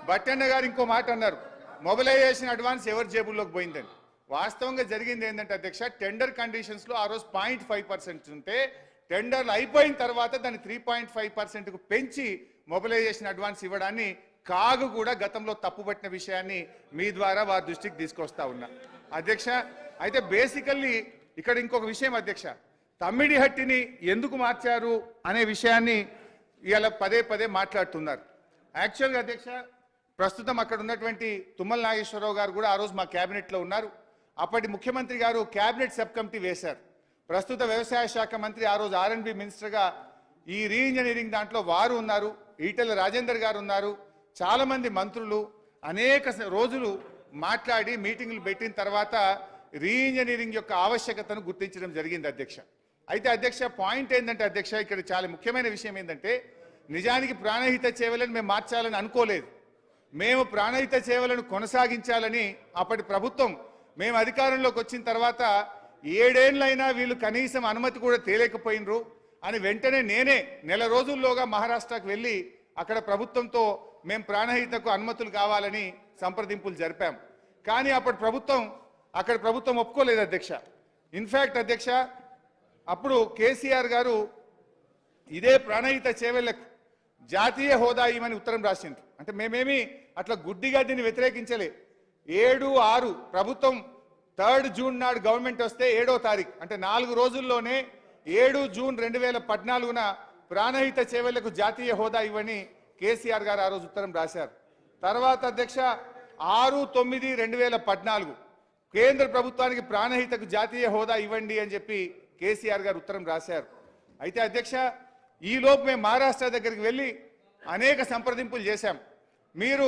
బట్టన్న గారు ఇంకో మాట అన్నారు, మొబిలైజేషన్ అడ్వాన్స్ ఎవరి జేబుల్లోకి పోయిందని. వాస్తవంగా జరిగింది ఏంటంటే అధ్యక్ష, టెండర్ కండిషన్స్లో ఆ రోజు 0.5% ఉంటే టెండర్లు అయిపోయిన తర్వాత దాన్ని 3.5%కు పెంచి మొబిలైజేషన్ అడ్వాన్స్ ఇవ్వడాన్ని కాగు కూడా గతంలో తప్పుపట్టిన విషయాన్ని మీ ద్వారా వారి దృష్టికి తీసుకొస్తా ఉన్నా అధ్యక్ష. అయితే బేసికల్లీ ఇక్కడ ఇంకొక విషయం అధ్యక్ష, తమ్మిడిహట్టిని ఎందుకు మార్చారు అనే విషయాన్ని ఇవాళ పదే మాట్లాడుతున్నారు. యాక్చువల్గా అధ్యక్ష ప్రస్తుతం అక్కడ ఉన్నటువంటి తుమ్మల నాగేశ్వరరావు గారు కూడా ఆ రోజు మా క్యాబినెట్లో ఉన్నారు. అప్పటి ముఖ్యమంత్రి గారు క్యాబినెట్ సబ్ కమిటీ వేశారు. ప్రస్తుత వ్యవసాయ శాఖ మంత్రి ఆ రోజు R&B మినిస్టర్గా ఈ రీఇంజనీరింగ్ దాంట్లో వారు ఉన్నారు, ఈటెల రాజేందర్ గారు ఉన్నారు, చాలామంది మంత్రులు అనేక రోజులు మాట్లాడి మీటింగులు పెట్టిన తర్వాత రీఇంజనీరింగ్ యొక్క ఆవశ్యకతను గుర్తించడం జరిగింది అధ్యక్ష. అయితే అధ్యక్ష పాయింట్ ఏంటంటే అధ్యక్ష ఇక్కడ చాలా ముఖ్యమైన విషయం ఏంటంటే నిజానికి ప్రాణహిత చేవలను మేము మార్చాలని అనుకోలేదు. మేము ప్రాణహిత సేవలను కొనసాగించాలని అప్పటి ప్రభుత్వం మేము అధికారంలోకి వచ్చిన తర్వాత 7 ఏళ్లైనా వీళ్ళు కనీసం అనుమతి కూడా తేలేకపోయినరు అని వెంటనే నేనే నెల రోజుల్లోగా మహారాష్ట్రకు వెళ్ళి అక్కడ ప్రభుత్వంతో మేము ప్రాణహితకు అనుమతులు కావాలని సంప్రదింపులు జరిపాం. కానీ అక్కడ ప్రభుత్వం ఒప్పుకోలేదు అధ్యక్ష. ఇన్ఫ్యాక్ట్ అధ్యక్ష అప్పుడు కేసీఆర్ గారు ఇదే ప్రాణహిత చేవెళ్లకు జాతీయ హోదా ఇవ్వమని ఉత్తరం రాసింది. అంటే మేమేమి అట్లా గుడ్డిగా దీన్ని వ్యతిరేకించలే. 7/6 ప్రభుత్వం 3 జూన్ నాడు గవర్నమెంట్ వస్తే 7వ తారీఖు అంటే 4 రోజుల్లోనే 7 జూన్ 2014న ప్రాణహిత చేవెళ్లకు జాతీయ హోదా ఇవ్వని కేసీఆర్ గారు ఆ రోజు ఉత్తరం రాశారు. తర్వాత అధ్యక్ష 6/9/2014 కేంద్ర ప్రభుత్వానికి ప్రాణహితకు జాతీయ హోదా ఇవ్వండి అని చెప్పి కేసీఆర్ గారు ఉత్తరం రాశారు. అయితే అధ్యక్ష ఈలోపు మేము మహారాష్ట్ర దగ్గరికి వెళ్ళి అనేక సంప్రదింపులు చేశాం. మీరు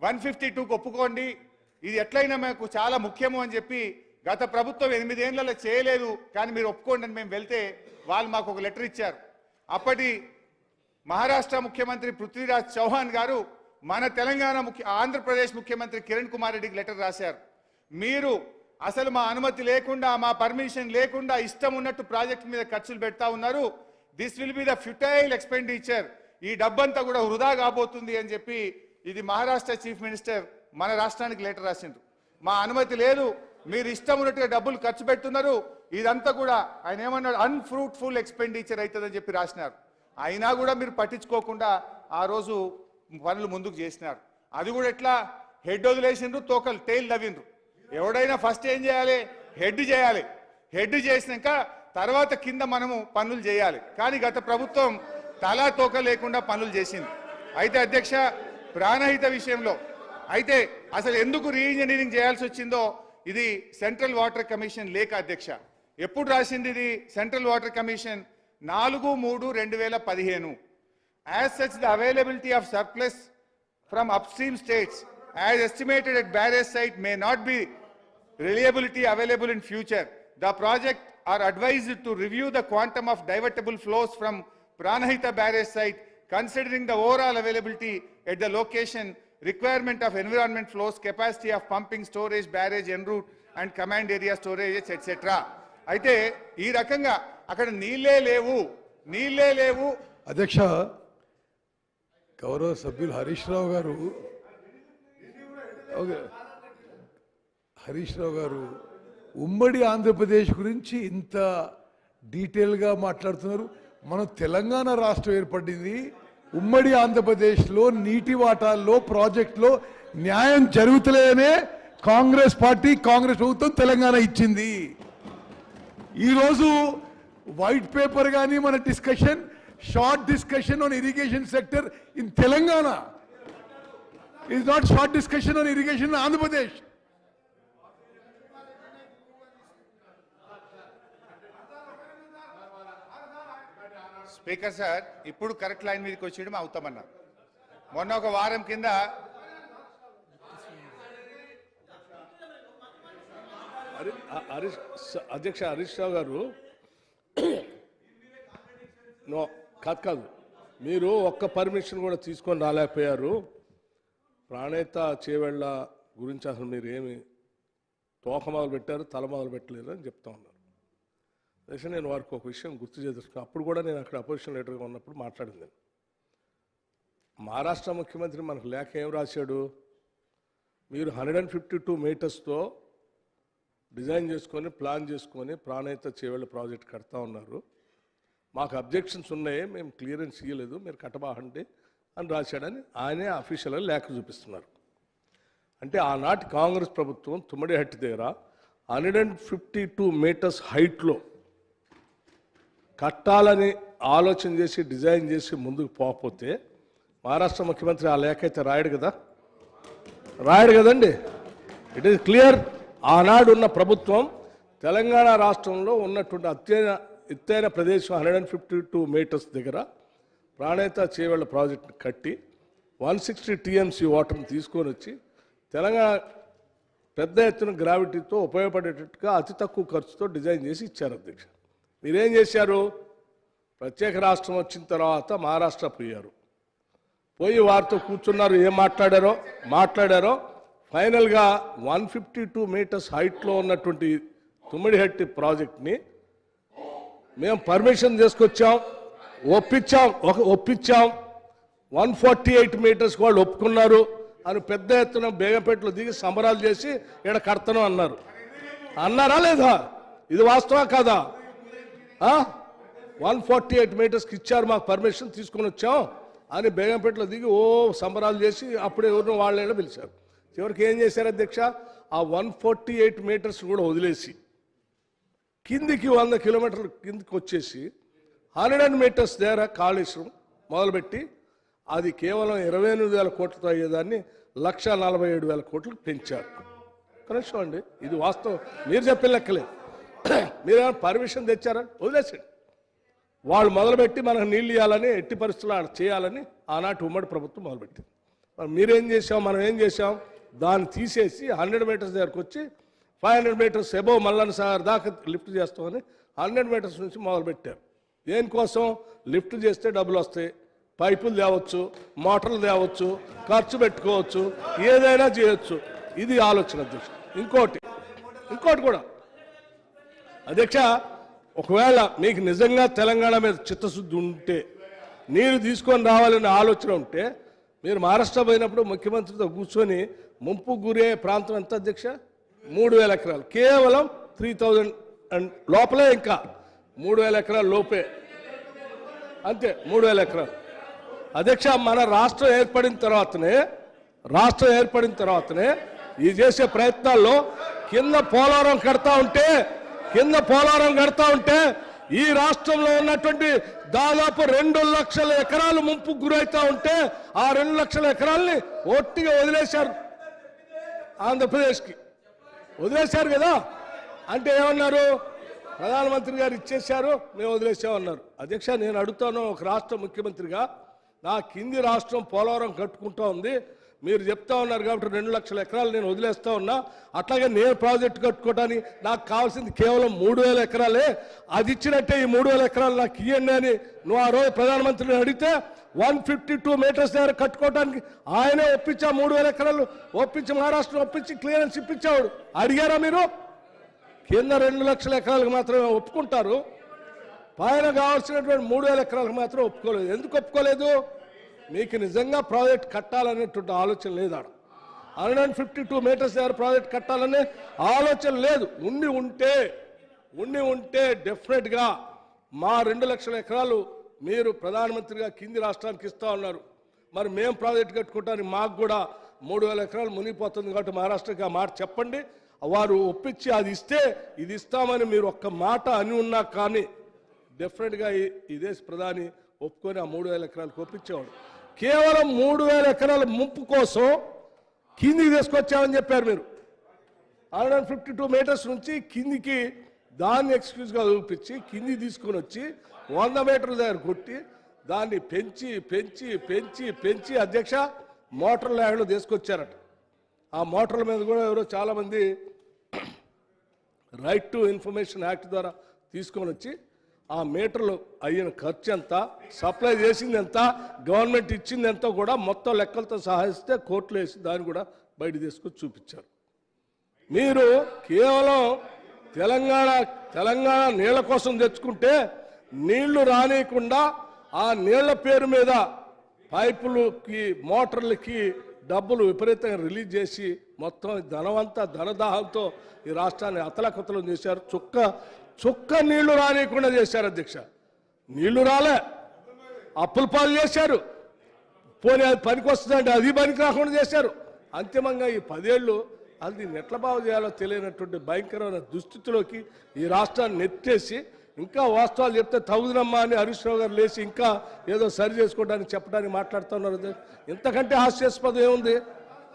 152కు ఒప్పుకోండి, ఇది ఎట్లయినా మాకు చాలా ముఖ్యము అని చెప్పి గత ప్రభుత్వం 8 ఏళ్లలో చేయలేదు, కానీ మీరు ఒప్పుకోండి అని మేము వెళ్తే వాళ్ళు మాకు ఒక లెటర్ ఇచ్చారు. అప్పటి మహారాష్ట్ర ముఖ్యమంత్రి పృథ్వీరాజ్ చౌహాన్ గారు మన తెలంగాణ ఆంధ్రప్రదేశ్ ముఖ్యమంత్రి కిరణ్ కుమార్ రెడ్డికి లెటర్ రాశారు. మీరు అసలు మా అనుమతి లేకుండా, మా పర్మిషన్ లేకుండా ఇష్టం ఉన్నట్టు ప్రాజెక్ట్ మీద ఖర్చులు పెడతా ఉన్నారు. This will be the futile expenditure. ఈ డబ్బంతా కూడా వృధా కాబోతుంది అని చెప్పి ఇది మహారాష్ట్ర చీఫ్ మినిస్టర్ మన రాష్ట్రానికి లెటర్ రాసిండ్రు. మా అనుమతి లేదు, మీరు ఇష్టం ఉన్నట్టుగా డబ్బులు ఖర్చు పెడుతున్నారు, ఇదంతా కూడా ఆయన ఏమన్నాడు, అన్ఫ్రూట్ఫుల్ ఎక్స్పెండిచర్ అవుతుందని చెప్పి రాసినారు. అయినా కూడా మీరు పట్టించుకోకుండా ఆ రోజు పనులు ముందుకు చేసినారు. అది కూడా ఎట్లా, హెడ్ వదిలేసిండ్రు, తోకలు టైల్ నవ్విండ్రు. ఎవడైనా ఫస్ట్ ఏం చేయాలి, హెడ్ చేయాలి. హెడ్ చేసినాక తర్వాత కింద మనము పనులు చేయాలి. కానీ గత ప్రభుత్వం తలా తోక లేకుండా పనులు చేసింది. అయితే అధ్యక్ష, ప్రాణహిత విషయంలో అయితే అసలు ఎందుకు రీఇంజనీరింగ్ చేయాల్సి వచ్చిందో ఇది సెంట్రల్ వాటర్ కమిషన్ లేఖ అధ్యక్ష. ఎప్పుడు రాసింది ఇది central water commission? 4/3/2015. As such the availability of surplus from upstream states as estimated at barrage site may not be reliability available in future. The project are advised to review the quantum of divertible flows from Pranahita barrage site considering the overall availability at the location, requirement of environment flows, capacity of pumping, storage, barrage en route and command area storage etc. అయితే ఈ రకంగా అక్కడ నీళ్ళే లేవు. అధ్యక్ష, గౌరవ సభ్యులు హరీష్ రావు గారు ఉమ్మడి ఆంధ్రప్రదేశ్ గురించి ఇంత డీటెయిల్గా మాట్లాడుతున్నారు. మనం తెలంగాణ రాష్ట్రం ఏర్పడింది, ఉమ్మడి ఆంధ్రప్రదేశ్లో నీటి వాటాల్లో ప్రాజెక్టులో న్యాయం జరుగుతలేదనే కాంగ్రెస్ పార్టీ, కాంగ్రెస్ ప్రభుత్వం తెలంగాణ ఇచ్చింది. ఈరోజు వైట్ పేపర్ కానీ మన discussion, short discussion on irrigation sector in Telangana is not short discussion on irrigation in Andhra Pradesh. Speaker sir, ఇప్పుడు కరెక్ట్ లైన్ మీదకి వచ్చేయడం అవుతామన్నారు. మొన్న ఒక వారం కింద అధ్యక్ష హరీష్ రావు గారు నో కాదు, మీరు ఒక్క పర్మిషన్ కూడా తీసుకొని రాలేకపోయారు. ప్రాణేత చేవెళ్ళ గురించి అసలు మీరు ఏమి తోక మొదలు పెట్టారు, తల మొదలు పెట్టలేరు అని చెప్తా ఉన్నారు. అయితే నేను వారికి ఒక విషయం గుర్తు చేస్తున్నాను. అప్పుడు కూడా నేను అక్కడ అపోజిషన్ లీడర్గా ఉన్నప్పుడు మాట్లాడింది. మహారాష్ట్ర ముఖ్యమంత్రి మనకు లేఖ ఏం రాశాడు, మీరు 152 మీటర్స్తో డిజైన్ చేసుకొని ప్లాన్ చేసుకొని ప్రాణేత చేవెళ్ళ ప్రాజెక్ట్ కడతా ఉన్నారు, మాకు అబ్జెక్షన్స్ ఉన్నాయి, మేము క్లియరెన్స్ ఇవ్వలేదు, మీరు కట్టబాహండి అని రాశాడని ఆయనే అఫీషియల్గా లేఖ చూపిస్తున్నారు. అంటే ఆనాటి కాంగ్రెస్ ప్రభుత్వం తుమ్మడిహట్టి దగ్గర 152 మీటర్స్ హైట్లో కట్టాలని ఆలోచన చేసి డిజైన్ చేసి ముందుకు పోకపోతే మహారాష్ట్ర ముఖ్యమంత్రి ఆ లేఖ అయితే రాయడు కదండి. It is clear. ఆనాడు ఉన్న ప్రభుత్వం తెలంగాణ రాష్ట్రంలో ఉన్నటువంటి ఎత్తైన ప్రదేశం 152 మీటర్స్ దగ్గర ప్రాణేత చేవెళ్ళ ప్రాజెక్టును కట్టి 160 TMC వాటర్ని తీసుకొని వచ్చి తెలంగాణ పెద్ద ఎత్తున గ్రావిటీతో ఉపయోగపడేటట్టుగా అతి తక్కువ ఖర్చుతో డిజైన్ చేసి ఇచ్చారు. అధ్యక్ష, మీరేం చేశారు? ప్రత్యేక రాష్ట్రం వచ్చిన తర్వాత మహారాష్ట్ర పోయి వారితో కూర్చున్నారు, ఏం మాట్లాడారో ఫైనల్గా 152 మీటర్స్ హైట్లో ఉన్నటువంటి తుమ్మిడిహట్టి ప్రాజెక్ట్ని మేము పర్మిషన్ తీసుకొచ్చాం, ఒప్పించాం 148 మీటర్స్ వాళ్ళు ఒప్పుకున్నారు అని పెద్ద ఎత్తున బేగంపేటలో దిగి సంబరాలు చేసి ఇక్కడ కడతాను అన్నారా లేదా? ఇది వాస్తవా కాదా? 148 మీటర్స్కి ఇచ్చారు, మాకు పర్మిషన్ తీసుకొని వచ్చాం అని బేగంపేటలో దిగి సంబరాలు చేసి అప్పుడే ఎవరినో వాళ్ళైనా పిలిచారు. చివరికి ఏం చేశారు అధ్యక్ష? ఆ 148 మీటర్స్ కూడా వదిలేసి కిందికి 100 కిలోమీటర్ల కిందికి వచ్చేసి 100 మీటర్స్ దగ్గర కాళేశ్వరం మొదలుపెట్టి అది కేవలం 28,000 కోట్లతో అయ్యేదాన్ని 1,47,000 కోట్లకు పెంచారు. కనెక్షన్ అండి, ఇది వాస్తవం. మీరు చెప్పిన లెక్కలే. మీరేమైనా పర్మిషన్ తెచ్చారని వదిలేసండి. వాళ్ళు మొదలుపెట్టి మనకు నీళ్ళు ఇవ్వాలని, ఎట్టి పరిస్థితులు చేయాలని ఆనాటి ఉమ్మడి ప్రభుత్వం మొదలుపెట్టింది. మీరేం చేసాం, మనం ఏం చేసాం, దాన్ని తీసేసి 100 మీటర్స్ దగ్గరకు వచ్చి 500 మీటర్స్ ఎబో మల్లన్న సాగర్ దాకా లిఫ్ట్ చేస్తామని 100 మీటర్స్ నుంచి మొదలుపెట్టారు. దేనికోసం? లిఫ్ట్ చేస్తే డబ్బులు వస్తాయి, పైపులు తేవచ్చు, మోటార్లు తేవచ్చు, ఖర్చు పెట్టుకోవచ్చు, ఏదైనా చేయొచ్చు. ఇది ఆలోచన అధ్యక్ష. ఇంకోటి కూడా అధ్యక్ష, ఒకవేళ మీకు నిజంగా తెలంగాణ మీద చిత్తశుద్ధి ఉంటే, నీరు తీసుకొని రావాలనే ఆలోచన ఉంటే, మీరు మహారాష్ట్ర పోయినప్పుడు ముఖ్యమంత్రితో కూర్చొని ముంపు గురే ప్రాంతం ఎంత అధ్యక్ష? 3,000 ఎకరాలు, కేవలం 3,000 లోపలే, ఇంకా 3,000 ఎకరాల లోపే, అంతే 3,000 ఎకరాలు. అధ్యక్ష, మన రాష్ట్రం ఏర్పడిన తర్వాతనే ఈ చేసే ప్రయత్నాల్లో కింద పోలవరం కడతా ఉంటే ఈ రాష్ట్రంలో ఉన్నటువంటి దాదాపు 2 లక్షల ఎకరాలు ముంపు గురైతా ఉంటే ఆ 2 లక్షల ఎకరాల్ని ఒట్టిగా వదిలేశారు, ఆంధ్రప్రదేశ్కి వదిలేశారు కదా. అంటే ఏమన్నారు? ప్రధానమంత్రి గారు ఇచ్చేశారు, మేము వదిలేసామన్నారు. అధ్యక్ష, నేను అడుగుతాను ఒక రాష్ట్ర ముఖ్యమంత్రిగా, నా కింది రాష్ట్రం పోలవరం కట్టుకుంటా ఉంది, మీరు చెప్తా ఉన్నారు కాబట్టి 2 లక్షల ఎకరాలు నేను వదిలేస్తా ఉన్నా, అట్లాగే నేను ప్రాజెక్టు కట్టుకోవడానికి నాకు కావాల్సింది కేవలం 3,000 ఎకరాలే, అది ఇచ్చినట్టే ఈ 3,000 ఎకరాలు నాకు ఇవ్వండి అని నువ్వు ఆ రోజు ప్రధానమంత్రిని అడిగితే 152 మీటర్స్ దగ్గర కట్టుకోవడానికి ఆయనే ఒప్పించా, 3,000 ఎకరాలు ఒప్పించి, మహారాష్ట్ర ఒప్పించి క్లియరెన్స్ ఇప్పించాడు. అడిగారా మీరు? కింద 2 లక్షల ఎకరాలకు మాత్రమే ఒప్పుకుంటారు, పైన కావాల్సినటువంటి 3,000 ఎకరాలకు మాత్రం ఒప్పుకోలేదు. ఎందుకు ఒప్పుకోలేదు? మీకు నిజంగా ప్రాజెక్ట్ కట్టాలనేటువంటి ఆలోచన లేదు. 152 మీటర్స్ దగ్గర ప్రాజెక్ట్ కట్టాలనే ఆలోచన లేదు. ఉండి ఉంటే డెఫినెట్గా మా 2 లక్షల ఎకరాలు మీరు ప్రధానమంత్రిగా కింది రాష్ట్రానికి ఇస్తా ఉన్నారు, మరి మేము ప్రాజెక్ట్ కట్టుకుంటానికి మాకు కూడా 3,000 ఎకరాలు మునిగిపోతుంది కాబట్టి మహారాష్ట్రకి ఆ మాట చెప్పండి. వారు ఒప్పించి అది ఇస్తే ఇది ఇస్తామని మీరు ఒక్క మాట అని ఉన్నా కానీ డెఫినెట్గా ఈ దేశ ప్రధాని ఒప్పుకొని ఆ 3,000 ఎకరాలకు ఒప్పించేవాడు. కేవలం 3,000 ఎకరాల ముంపు కోసం కిందికి తీసుకొచ్చామని చెప్పారు మీరు. 152 మీటర్స్ నుంచి కిందికి దాన్ని ఎక్స్క్యూజ్గా చూపించి కింది తీసుకొని వచ్చి 100 మీటర్ల దగ్గర కొట్టి దాన్ని పెంచి అధ్యక్ష మోటార్ ల్యాండ్లో తీసుకొచ్చారట. ఆ మోటార్ల మీద కూడా ఎవరో చాలామంది రైట్ టు ఇన్ఫర్మేషన్ యాక్ట్ ద్వారా తీసుకొని వచ్చి ఆ మీటర్లు అయిన ఖర్చు ఎంత, సప్లై చేసింది ఎంత, గవర్నమెంట్ ఇచ్చింది ఎంతో కూడా మొత్తం లెక్కలతో సహాయిస్తే కోర్టులో వేసి దాన్ని కూడా బయట తీసుకొచ్చి చూపించారు. మీరు కేవలం తెలంగాణ నీళ్ల కోసం తెచ్చుకుంటే నీళ్లు రానియకుండా ఆ నీళ్ల పేరు మీద పైపులకి మోటార్లకి డబ్బులు విపరీతంగా రిలీజ్ చేసి మొత్తం ధనదాహంతో ఈ రాష్ట్రాన్ని అతలకుతలం చేశారు. చుక్క నీళ్లు రానియకుండా చేశారు అధ్యక్ష. నీళ్లు రాలే, అప్పుల పాలు చేశారు, పోనీ అది పనికి వస్తుందంటే అది పనికి రాకుండా చేశారు. అంతిమంగా ఈ 10 ఏళ్ళు అది ఎట్ల బాగు చేయాలో తెలియనటువంటి భయంకరమైన దుస్థితిలోకి ఈ రాష్ట్రాన్ని నెట్టేసి ఇంకా వాస్తవాలు చెప్తే తగుదనమ్మా అని హరీష్ రావు గారు లేచి ఇంకా ఏదో సరి చేసుకోవడానికి చెప్పడానికి మాట్లాడుతున్నారు. ఇంతకంటే హాస్యాస్పదం ఏముంది?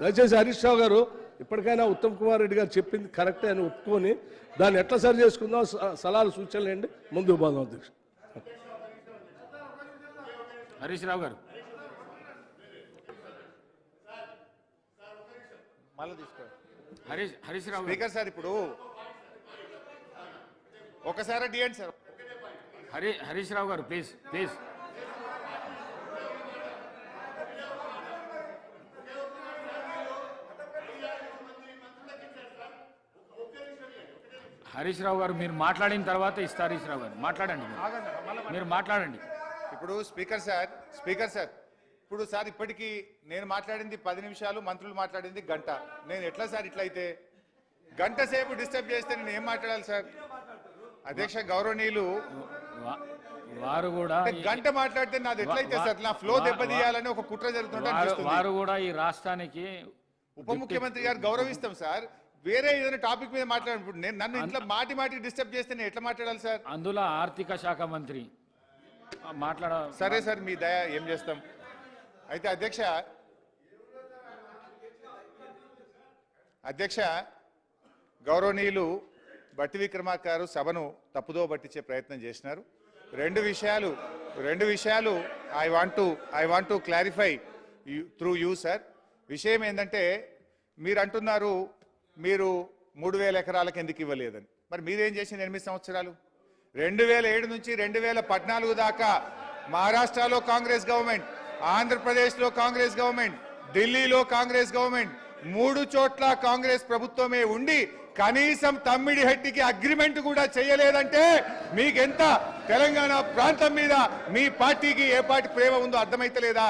దయచేసి హరీష్ రావు గారు ఇప్పటికైనా ఉత్తమ్ కుమార్ రెడ్డి గారు చెప్పింది కరెక్టే అని ఒప్పుకొని దాన్ని ఎట్లా సరి చేసుకుందాం సలహాలు సూచనలు ఏంటి ముందుకు పోదాం అధ్యక్ష. హరీష్ రావు గారు మళ్ళీ తీసుకో. హరీష్ రావు స్పీకర్ సార్, ఇప్పుడు ఒకసారి డియండి సార్. హరీష్ రావు గారు ప్లీజ్. హరీష్ రావు గారు మీరు మాట్లాడిన తర్వాత ఇస్తా. హరీష్ రావు గారు మాట్లాడండి, మీరు మాట్లాడండి. ఇప్పుడు స్పీకర్ సార్ ఇప్పుడు సార్ ఇప్పటికీ నేను మాట్లాడింది 10 నిమిషాలు, మంత్రులు మాట్లాడింది గంట. నేను ఎట్లా సార్ ఇట్లయితే గంట సేపు డిస్టర్బ్ చేస్తే నేను ఏం మాట్లాడాలి సార్? అధ్యక్ష గౌరవనీయులు వారు కూడా గంట మాట్లాడితే నాది ఎట్లయితే సార్? నా ఫ్లో దెబ్బతీయాలని ఒక కుట్ర జరుగుతుంటే వారు కూడా ఈ రాష్ట్రానికి ఉప ముఖ్యమంత్రి గారు గౌరవిస్తాం సార్. వేరే ఏదైనా టాపిక్ మీద మాట్లాడినప్పుడు నేను నన్ను ఇంట్లో మాటి డిస్టర్బ్ చేస్తే నేను ఎట్లా మాట్లాడాలి సార్? అందులో ఆర్థిక శాఖ మంత్రి సరే సార్, మీ దయ ఏం చేస్తాం. అయితే అధ్యక్ష గౌరవనీయులు బట్టి విక్రమార్క గారు సభను తప్పుదో పట్టించే ప్రయత్నం చేసినారు. రెండు విషయాలు I want to clarify through you sir. విషయం ఏంటంటే మీరు అంటున్నారు మీరు 3,000 ఎకరాలకు ఎందుకు ఇవ్వలేదని. మరి మీరేం చేసింది 8 సంవత్సరాలు? 2007 నుంచి 2014 దాకా మహారాష్ట్రలో కాంగ్రెస్ గవర్నమెంట్, ఆంధ్రప్రదేశ్లో కాంగ్రెస్ గవర్నమెంట్, ఢిల్లీలో కాంగ్రెస్ గవర్నమెంట్, 3 చోట్ల కాంగ్రెస్ ప్రభుత్వమే ఉండి కనీసం తమ్మిడి హట్టికి అగ్రిమెంట్ కూడా చేయలేదంటే మీకెంత తెలంగాణ ప్రాంతం మీద మీ పార్టీకి ఏ పార్టీ ప్రేమ ఉందో అర్థమైతలేదా?